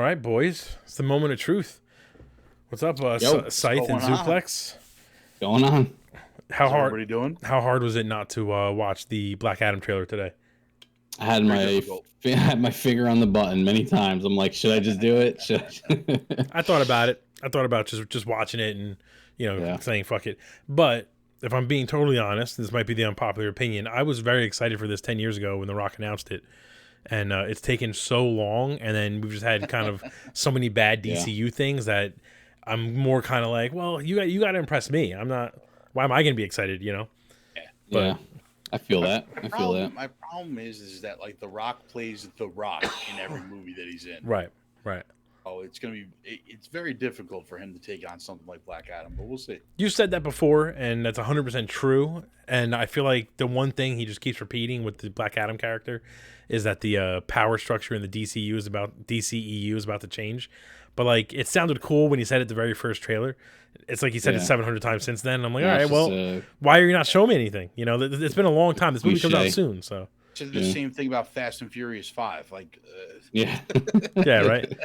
All right, boys. It's the moment of truth. What's up, Scythe and Zuplex? Going on? How hard? Everybody doing? How hard was it not to watch the Black Adam trailer today? I had my finger on the button many times. I'm like, should I just do it? I thought about it. I thought about just watching it and saying fuck it. But if I'm being totally honest, this might be the unpopular opinion. I was very excited for this 10 years ago when The Rock announced it. And it's taken so long, and then we've just had kind of so many bad DCU things that I'm more kind of like, well, you got to impress me. I'm not. Why am I going to be excited? You know? Yeah, I feel that. My problem is that like The Rock plays The Rock in every movie that he's in. Right. Oh, it's very difficult for him to take on something like Black Adam, but we'll see. You said that before, and that's 100% true. And I feel like the one thing he just keeps repeating with the Black Adam character is that the power structure in the DCEU is about to change. But like, it sounded cool when he said it the very first trailer. It's like he said it 700 times since then. And I'm like, all right, well, why are you not showing me anything? You know, it's been a long time. This movie comes out soon, so. It's the same thing about Fast and Furious 5. Like, yeah, right.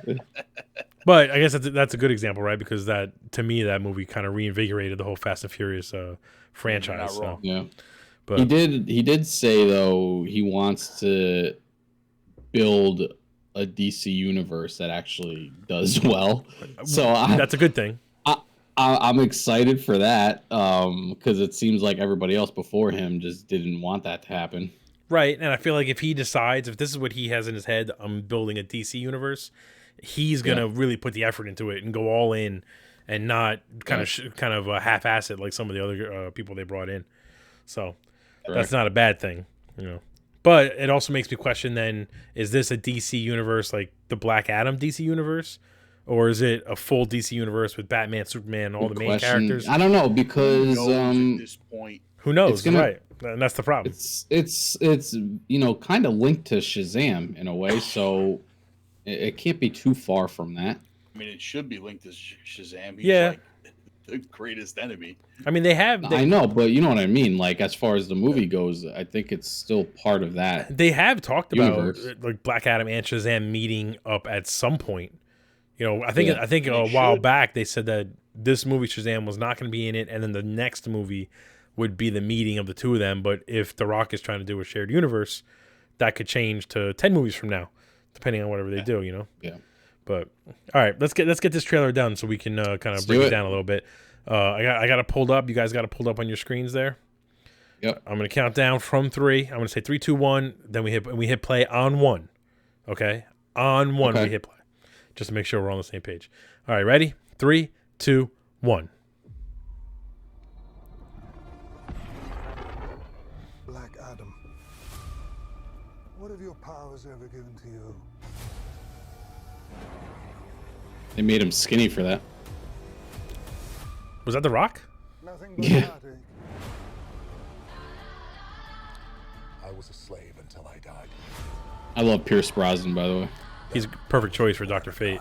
But I guess that's a good example, right? Because that, to me, that movie kind of reinvigorated the whole Fast and Furious franchise. Not wrong. Yeah, but he did say though he wants to build a DC universe that actually does well. So that's a good thing. I'm excited for that because it seems like everybody else before him just didn't want that to happen. Right, and I feel like if he decides, if this is what he has in his head, I'm building a DC universe, he's gonna really put the effort into it and go all in, and not kind of half-ass it like some of the other people they brought in. So that's not a bad thing, you know. But it also makes me question: then, is this a DC universe like the Black Adam DC universe, or is it a full DC universe with Batman, Superman, all the main characters? I don't know because at this point, who knows? Right, and that's the problem. It's kind of linked to Shazam in a way, so it can't be too far from that. I mean, it should be linked to Shazam. He's like the greatest enemy. I mean, I know, but you know what I mean. Like as far as the movie goes, I think it's still part of that. They have talked about like Black Adam and Shazam meeting up at some point. You know, I think a while back they said that this movie Shazam was not going to be in it, and then the next movie would be the meeting of the two of them. But if The Rock is trying to do a shared universe, that could change to 10 movies from now, depending on whatever they do. You know. Yeah. But all right, let's get this trailer done so we can kind of break it down a little bit. I got it pulled up. You guys got it pulled up on your screens there. Yep. I'm gonna count down from 3. I'm gonna say 3, 2, 1. Then we hit play on 1. Okay, on 1 we hit play, just to make sure we're on the same page. All right, ready? 3, 2, 1. Black Adam, what have your powers ever given to you? They made him skinny for that. Was that The Rock? Nothing but heartache. I was a slave until I died. I love Pierce Brosnan, by the way. He's a perfect choice for Dr. Fate.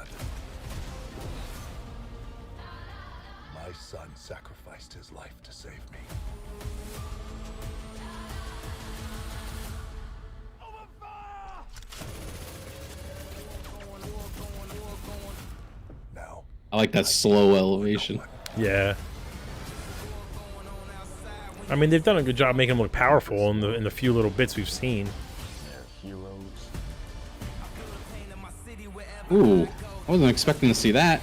My son sacrificed his life to save me. Now, I like that slow elevation. Yeah. I mean, they've done a good job making him look powerful in the few little bits we've seen. Ooh, I wasn't expecting to see that.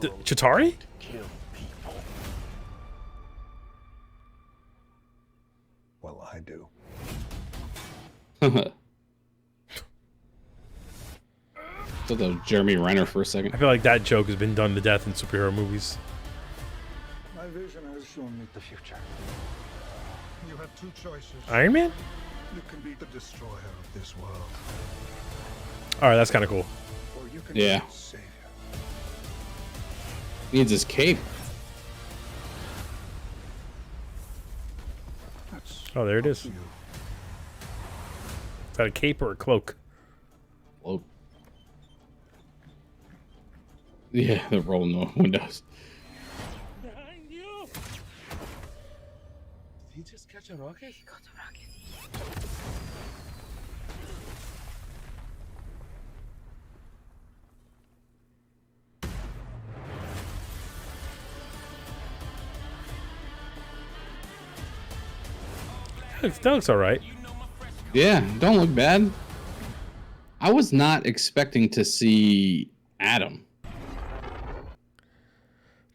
Chitauri? well, I do. Thought that was Jeremy Renner for a second. I feel like that joke has been done to death in superhero movies. My vision has shown me the future. You have two choices. Iron Man? You can be the destroyer of this world. All right, that's kind of cool. Or you can be the savior. Needs his cape. Oh, there it is. Is that a cape or a cloak? Cloak. Yeah, they're rolling the windows. Behind you! Did he just catch a rocket? He got a rocket. That looks all right. Yeah, don't look bad. I was not expecting to see Adam.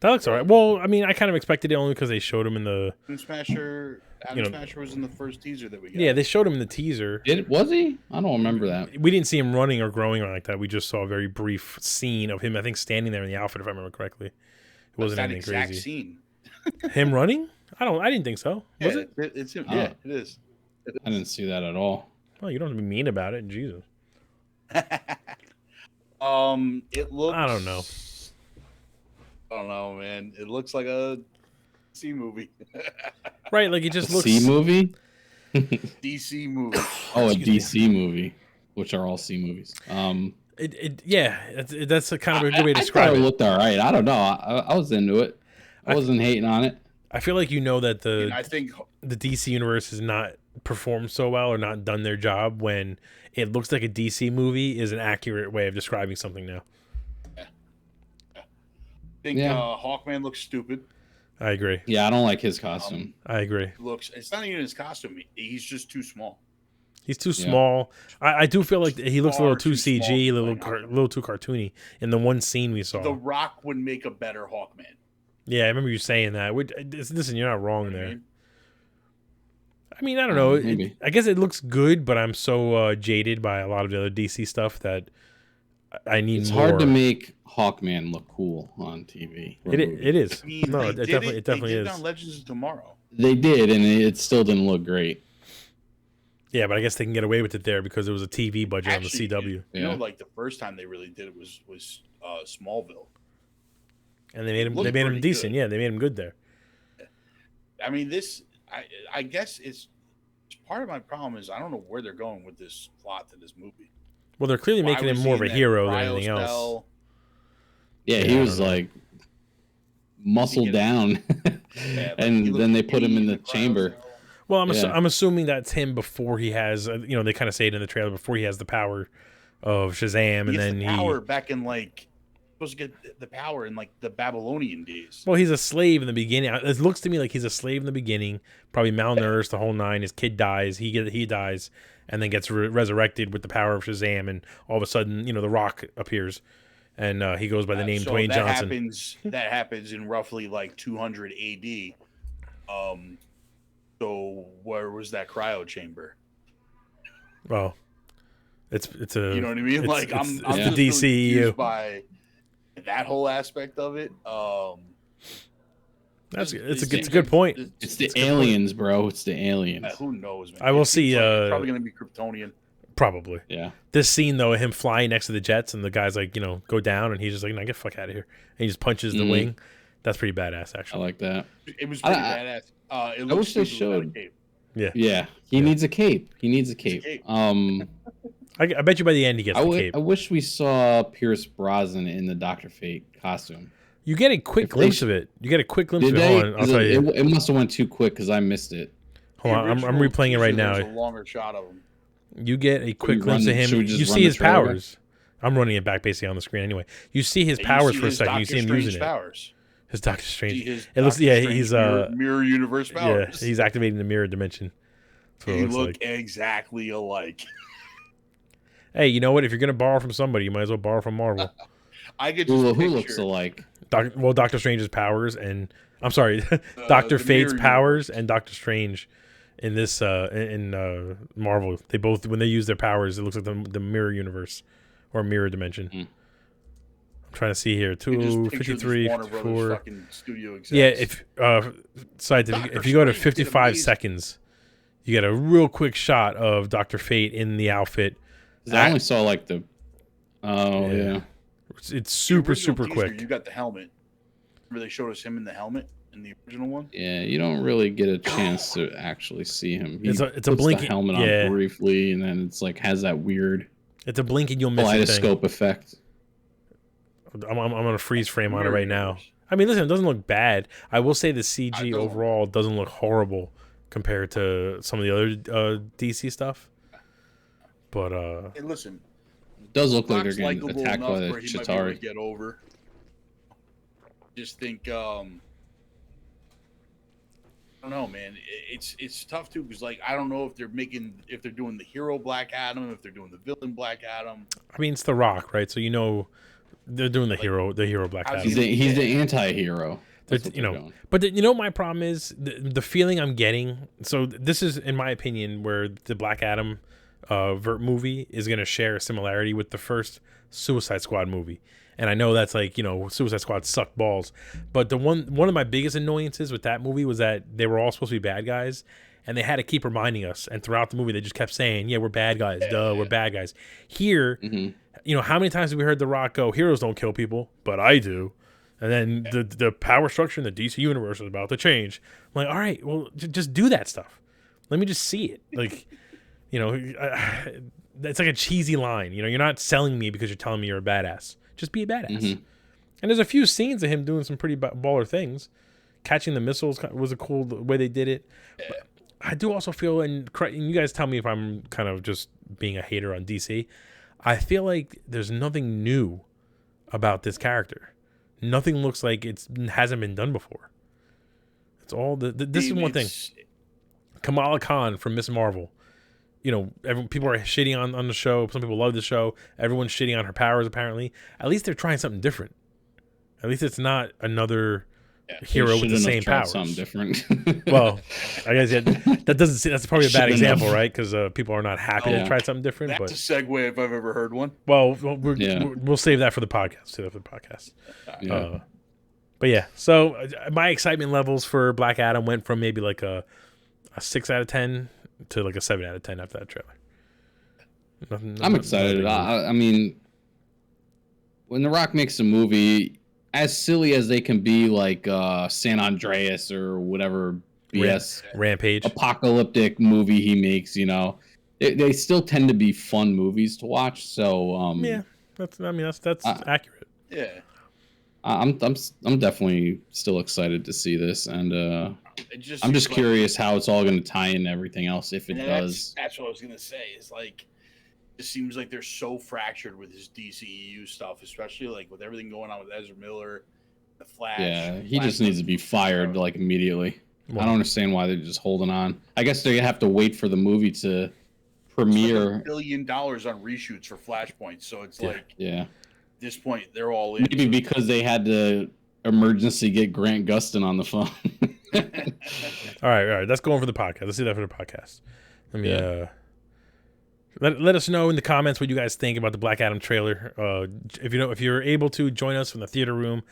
That looks all right. Well, I mean, I kind of expected it only because they showed him in the. Adam Smasher was in the first teaser that we got. Yeah, they showed him in the teaser. Was he? I don't remember that. We didn't see him running or growing like that. We just saw a very brief scene of him, I think, standing there in the outfit, if I remember correctly. It wasn't anything crazy. Scene. Him running? I didn't think so. Was it? It's him. Yeah, it is. I didn't see that at all. Well, you don't have to be mean about it. Jesus. It looks. I don't know. I don't know, man. It looks like a C movie. Right, like it just looks. C movie? DC movie. Oh, a DC movie, which are all C movies. That's a kind of a good way to describe I thought it. it looked all right. I don't know. I was into it. I wasn't hating on it. I feel like you know that I think the DC universe has not performed so well or not done their job when it looks like a DC movie is an accurate way of describing something now. Hawkman looks stupid. I agree. Yeah, I don't like his costume. I agree. It's not even his costume. He's just too small. He's too small. I do feel like he looks a little too too CG, a small little too cartoony in the one scene we saw. The Rock would make a better Hawkman. Yeah, I remember you saying that. Listen, you're not wrong there. I mean, I don't know. I guess it looks good, but I'm so jaded by a lot of the other DC stuff that I need It's more. hard to make Hawkman look cool on TV. It is. I mean, No, they it did definitely they did is. it on Legends of Tomorrow. They did, and it still didn't look great. Yeah, but I guess they can get away with it there because it was a TV budget on the CW. You know, like the first time they really did it was Smallville. And they made him Pretty decent. good. Yeah, they made him good there. I mean, I guess it's part of my problem is I don't know where they're going with this plot to this movie. Well, they're clearly making him more of a hero than anything else. Yeah, he was like muscled down, and then they put him in the chamber. Well, I'm assuming that's him before he has, they kind of say it in the trailer, before he has the power of Shazam, and then the power back in supposed to get the power in like the Babylonian days. Well, he's a slave in the beginning. It looks to me like he's a slave in the beginning, probably malnourished the whole nine. His kid dies, he dies, and then gets resurrected with the power of Shazam, and all of a sudden, the Rock appears, and he goes by the name Dwayne Johnson. That happens in roughly like 200 AD. So where was that cryo chamber? Well, it's a, you know what I mean? I'm the just DCEU confused by that whole aspect of it. It's a good point. It's the aliens, bro. It's the aliens. Who knows, man? I will see. It's probably gonna be Kryptonian. Probably. Yeah. This scene though, him flying next to the jets, and the guy's like, go down, and he's just like, no, get the fuck out of here, and he just punches the wing. That's pretty badass, actually. I like that. It was pretty badass. I wish they showed. Yeah. Yeah. He needs a cape. I bet you by the end he gets the cape. I wish we saw Pierce Brosnan in the Dr. Fate costume. You get a quick glimpse of it. I'll tell you. It must have went too quick because I missed it. Hold on, I'm replaying it right now. There's a longer shot of him. You get a quick glimpse of him. You see his powers. I'm running it back basically on the screen anyway. You see his powers for a second. You see him using it. His Doctor Strange. It looks. Yeah, he's mirror universe powers. Yeah, he's activating the mirror dimension. They look exactly alike. Hey, you know what? If you're gonna borrow from somebody, you might as well borrow from Marvel. I could just who looks alike? Doctor Strange's powers and I'm sorry, Doctor Fate's powers and Doctor Strange in this in Marvel. They both, when they use their powers, it looks like the mirror universe or mirror dimension. I'm trying to see here. 253, 54. Yeah, if you go to 55 seconds, you get a real quick shot of Dr. Fate in the outfit. I only saw like the. Oh yeah. It's super quick. You got the helmet. Remember they showed us him in the helmet in the original one? Yeah, you don't really get a chance to actually see him. It's a blinking the helmet on briefly, and then it's like has that weird. It's a blink and you'll miss kaleidoscope effect. I'm on a freeze frame on it right now. I mean, listen, it doesn't look bad. I will say the CG overall doesn't look horrible compared to some of the other DC stuff. But hey, listen, it does look like they're getting attacked by the Chitauri. Get over. Just think, I don't know, man. It's tough too because like I don't know if they're doing the hero Black Adam, if they're doing the villain Black Adam. I mean, it's The Rock, right? So they're doing the hero Black Adam. He's the anti-hero. That's what they're doing. But my problem is the feeling I'm getting. So this is, in my opinion, where the Black Adam movie is going to share a similarity with the first Suicide Squad movie. And I know that's like, Suicide Squad sucked balls. But one of my biggest annoyances with that movie was that they were all supposed to be bad guys. And they had to keep reminding us. And throughout the movie, they just kept saying, yeah, we're bad guys. Duh, we're bad guys. Here, how many times have we heard The Rock go, heroes don't kill people, but I do. And then the power structure in the DC universe is about to change. I'm like, all right, well, just do that stuff. Let me just see it. Like, it's like a cheesy line. You're not selling me because you're telling me you're a badass. Just be a badass. And there's a few scenes of him doing some pretty baller things. Catching the missiles was a cool way they did it. But I do also feel, and you guys tell me if I'm kind of just being a hater on DC, I feel like there's nothing new about this character. Nothing looks like it hasn't been done before. It's all this is one thing. Kamala Khan from Miss Marvel. People are shitting on the show. Some people love the show. Everyone's shitting on her powers, apparently. At least they're trying something different. At least it's not another hero with the same powers. Something different. Well, I guess that's probably a bad example, right? Because people are not happy to try something different. That's a segue if I've ever heard one. Well, we'll save that for the podcast. But yeah, so my excitement levels for Black Adam went from maybe like a 6 out of 10 to like a 7 out of 10 after that trailer. I'm excited. I mean, when The Rock makes a movie, as silly as they can be, like San Andreas or whatever BS Rampage apocalyptic movie he makes, they still tend to be fun movies to watch. So that's accurate. Yeah. I'm definitely still excited to see this, and I'm just curious how it's all going to tie in everything else if it does. That's what I was going to say. Is like, it seems like they're so fractured with this DCEU stuff, especially like with everything going on with Ezra Miller, the Flash. Yeah, he just needs to be fired like immediately. I don't understand why they're just holding on. I guess they have to wait for the movie to premiere. Like $1 billion on reshoots for Flashpoint, so it's at this point they're all in. Maybe because they had to emergency get Grant Gustin on the phone. All right. That's going for the podcast. Let's do that for the podcast. Let me let us know in the comments what you guys think about the Black Adam trailer. If you're able to join us from the theater room.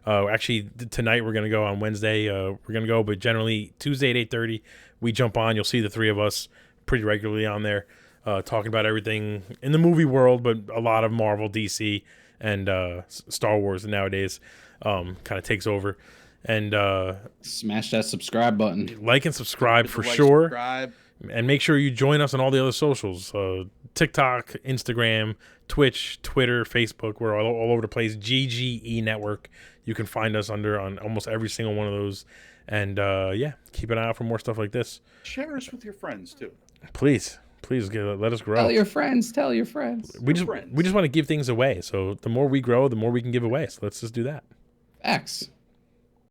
Actually, tonight we're gonna go on Wednesday. But generally Tuesday at 8:30 we jump on. You'll see the three of us pretty regularly on there, talking about everything in the movie world, but a lot of Marvel, DC, and Star Wars nowadays kind of takes over. And smash that subscribe button, like and subscribe for sure. Subscribe. And make sure you join us on all the other socials: TikTok, Instagram, Twitch, Twitter, Facebook. We're all over the place. GGENetwork. You can find us on almost every single one of those. And keep an eye out for more stuff like this. Share us with your friends too. Please let us grow. Tell your friends. We just want to give things away. So the more we grow, the more we can give away. So let's just do that. X.